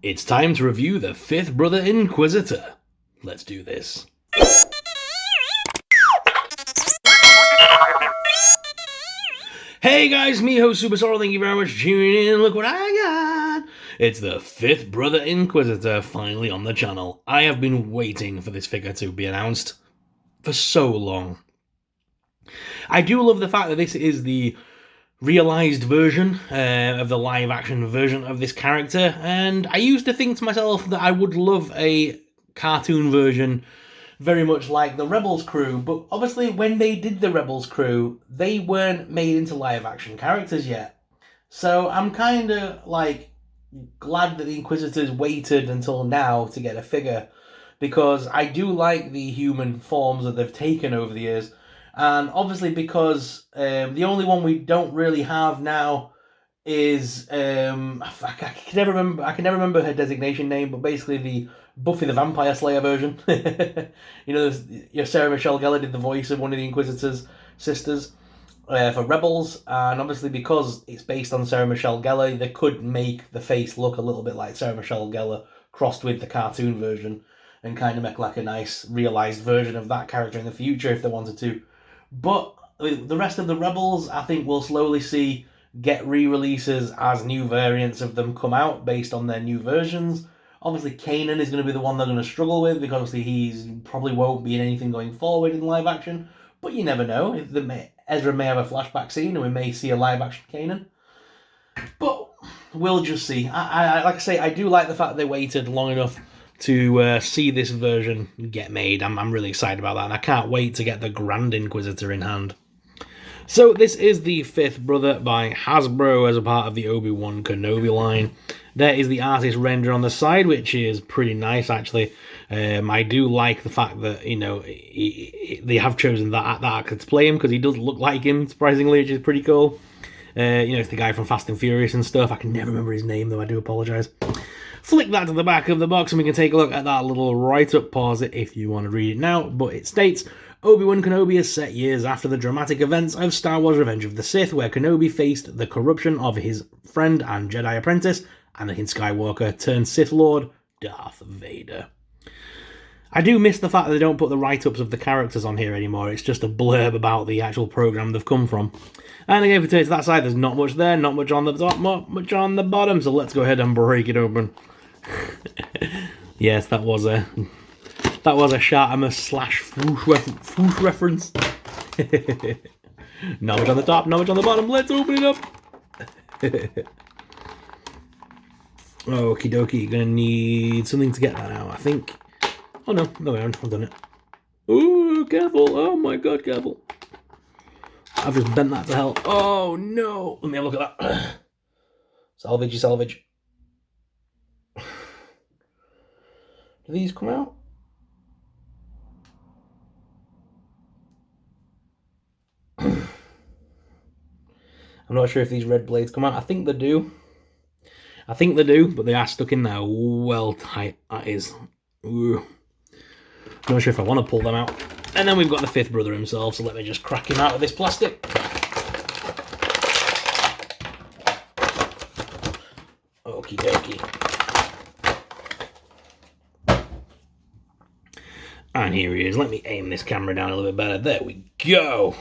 It's time to review the fifth brother Inquisitor. Let's do this. Hey guys, me host Super Sorrel, thank you very much for tuning in. Look what I got! It's the fifth brother Inquisitor finally on the channel. I have been waiting for this figure to be announced for so long. I do love the fact that this is the realised version of the live-action version of this character, and I used to think to myself that I would love a cartoon version very much like the Rebels crew, but obviously when they did the Rebels crew, they weren't made into live-action characters yet. So I'm kind of, glad that the Inquisitors waited until now to get a figure, because I do like the human forms that they've taken over the years. And obviously because the only one we don't really have now is I can never remember her designation name, but basically the Buffy the Vampire Slayer version. You know, Sarah Michelle Gellar did the voice of one of the Inquisitor's sisters for Rebels, and obviously because it's based on Sarah Michelle Gellar, they could make the face look a little bit like Sarah Michelle Gellar crossed with the cartoon version, and kind of make like a nice realised version of that character in the future if they wanted to. But the rest of the Rebels, I think we'll slowly see get re-releases as new variants of them come out based on their new versions. Obviously, Kanan is going to be the one they're going to struggle with, because obviously he probably won't be in anything going forward in live action. But you never know. Ezra may have a flashback scene, and we may see a live action Kanan. But we'll just see. I like I say, I do like the fact they waited long enough to see this version get made. I'm really excited about that, and I can't wait to get the Grand Inquisitor in hand. So this is the fifth brother by Hasbro as a part of the Obi-Wan Kenobi line. There is the artist render on the side, which is pretty nice actually. I do like the fact that, you know, they have chosen that actor to play him, because he does look like him, surprisingly, which is pretty cool. You know, it's the guy from Fast and Furious and stuff. I can never remember his name though, I do apologise. Flick that to the back of the box and we can take a look at that little write-up. Pause it if you want to read it now, but it states, Obi-Wan Kenobi is set years after the dramatic events of Star Wars Revenge of the Sith, where Kenobi faced the corruption of his friend and Jedi apprentice, Anakin Skywalker, turned Sith Lord Darth Vader. I do miss the fact that they don't put the write-ups of the characters on here anymore. It's just a blurb about the actual programme they've come from. And again, if we take it to that side, there's not much there, not much on the top, not much on the bottom, so let's go ahead and break it open. Yes, that was a Shartimus slash Foosh reference. Not much on the top, not much on the bottom. Let's open it up. Okie dokie, gonna need something to get that out, I think. Oh no, no, I've done it. Ooh, careful! Oh my god, careful! I've just bent that to hell. Oh no! Let me have a look at that. Salvage. Do these come out? I'm not sure if these red blades come out. I think they do. But they are stuck in there well tight. That is. Ooh. Not sure if I want to pull them out. And then we've got the fifth brother himself, so let me just crack him out of this plastic. Okie dokie. And here he is. Let me aim this camera down a little bit better. There we go.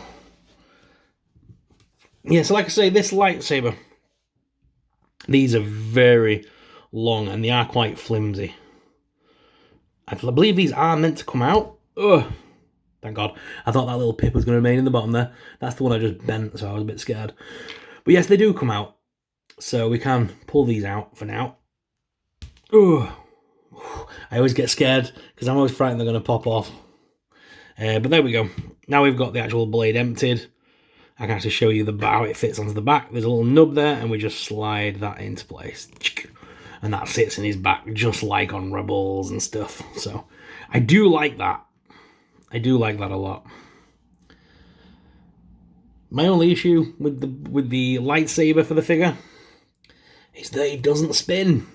Yeah, so like I say, this lightsaber, these are very long and they are quite flimsy. I believe these are meant to come out. Ugh. Thank God. I thought that little pip was going to remain in the bottom there. That's the one I just bent, so I was a bit scared. But yes, they do come out. So we can pull these out for now. Ugh. I always get scared because I'm always frightened they're going to pop off. But there we go. Now we've got the actual blade emptied. I can actually show you how it fits onto the back. There's a little nub there, and we just slide that into place. And that sits in his back, just like on Rebels and stuff. So I do like that. I do like that a lot. My only issue with the lightsaber for the figure is that it doesn't spin.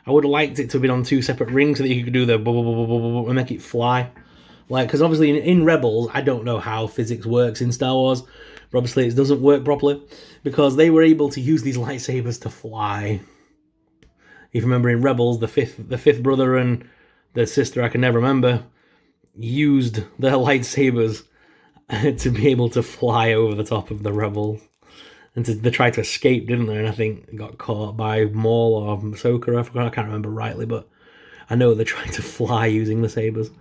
I would have liked it to have been on two separate rings so that you could do the and make it fly. Because obviously in Rebels, I don't know how physics works in Star Wars, but obviously it doesn't work properly because they were able to use these lightsabers to fly. If you remember in Rebels, the fifth brother and the sister, I can never remember, used their lightsabers to be able to fly over the top of the rebels. And they tried to escape, didn't they? And I think got caught by Maul or Ahsoka. I can't remember rightly, but I know they're trying to fly using the sabers.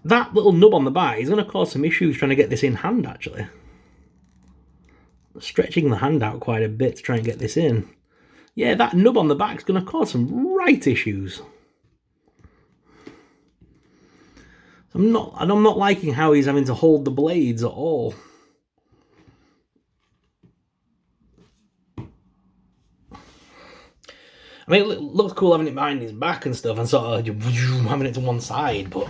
That little nub on the back is going to cause some issues trying to get this in hand, actually. Stretching the hand out quite a bit to try and get this in. Yeah, that nub on the back is going to cause some right issues. I'm not liking how he's having to hold the blades at all. I mean, it looks cool having it behind his back and stuff and sort of having it to one side, but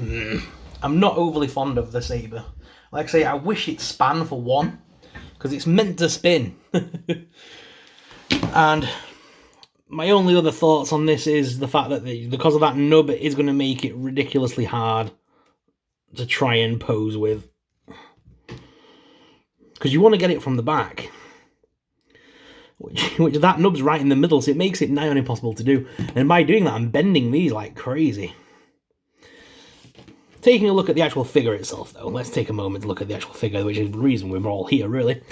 I'm not overly fond of the saber. Like I say, I wish it span for one, because it's meant to spin. And my only other thoughts on this is the fact that because of that nub, it is going to make it ridiculously hard to try and pose with. Because you want to get it from the back. Which that nub's right in the middle, so it makes it nigh on impossible to do. And by doing that, I'm bending these like crazy. Taking a look at the actual figure itself, though, let's take a moment to look at the actual figure, which is the reason we're all here, really.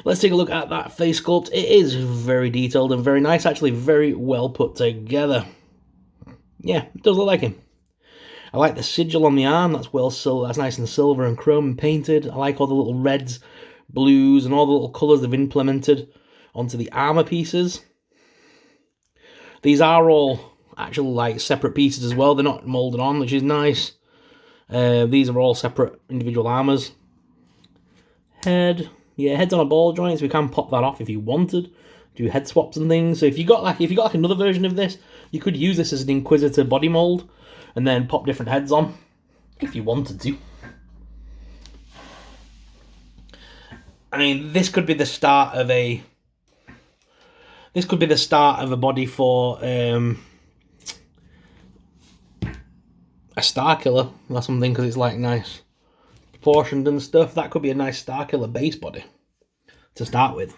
Let's take a look at that face sculpt. It is very detailed and very nice, actually very well put together. Yeah, it does look like him. I like the sigil on the arm, that's nice and silver and chrome and painted. I like all the little reds, blues, and all the little colours they've implemented onto the armour pieces. These are all actual, like, separate pieces as well. They're not moulded on, which is nice. These are all separate individual armors. Head, yeah, head's on a ball joint, so we can pop that off if you wanted. Do head swaps and things. So if you got like another version of this, you could use this as an Inquisitor body mold and then pop different heads on if you wanted to. I mean, this could be the start of a body for a Starkiller or something, because it's like nice proportioned and stuff. That could be a nice Starkiller base body to start with.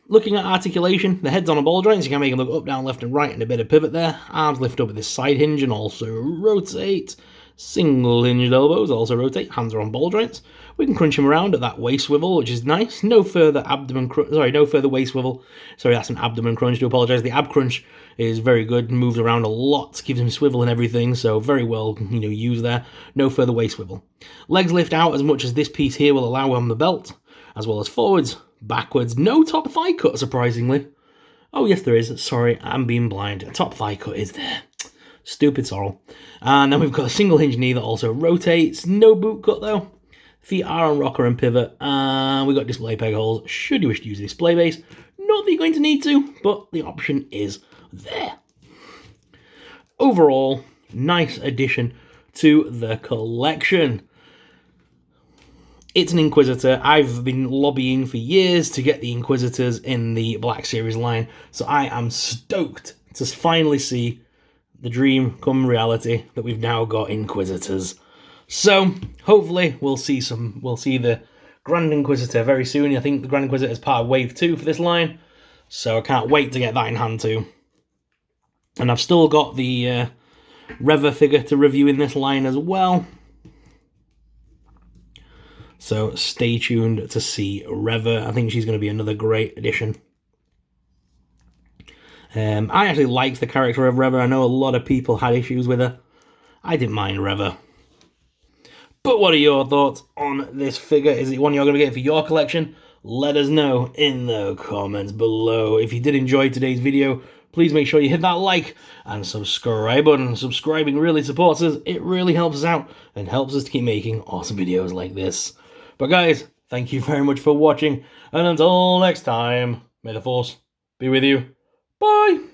Looking at articulation, the head's on a ball joint, so you can make it look up, down, left and right, and a bit of pivot there. Arms lift up with this side hinge and also rotate. Single hinged elbows also rotate. Hands are on ball joints. We can crunch him around at that waist swivel, which is nice. No further waist swivel. Sorry, that's an abdomen crunch. Do apologise. The ab crunch is very good. Moves around a lot. Gives him swivel and everything. So very well, used there. No further waist swivel. Legs lift out as much as this piece here will allow on the belt, as well as forwards, backwards. No top thigh cut, surprisingly. Oh yes, there is. Sorry, I'm being blind. A top thigh cut is there. Stupid sorrel. And then we've got a single hinge knee that also rotates. No boot cut though. Feet are on rocker and pivot. And we've got display peg holes should you wish to use a display base. Not that you're going to need to, but the option is there. Overall, nice addition to the collection. It's an Inquisitor. I've been lobbying for years to get the Inquisitors in the Black Series line, so I am stoked to finally see the dream come reality that we've now got Inquisitors. So hopefully we'll see the Grand Inquisitor very soon. I think the Grand Inquisitor is part of Wave 2 for this line, so I can't wait to get that in hand too. And I've still got the Reva figure to review in this line as well. So stay tuned to see Reva. I think she's going to be another great addition. I actually liked the character of Reva. I know a lot of people had issues with her. I didn't mind Reva. But what are your thoughts on this figure? Is it one you're going to get for your collection? Let us know in the comments below. If you did enjoy today's video, please make sure you hit that like and subscribe button. Subscribing really supports us. It really helps us out and helps us to keep making awesome videos like this. But guys, thank you very much for watching. And until next time, may the Force be with you. Bye!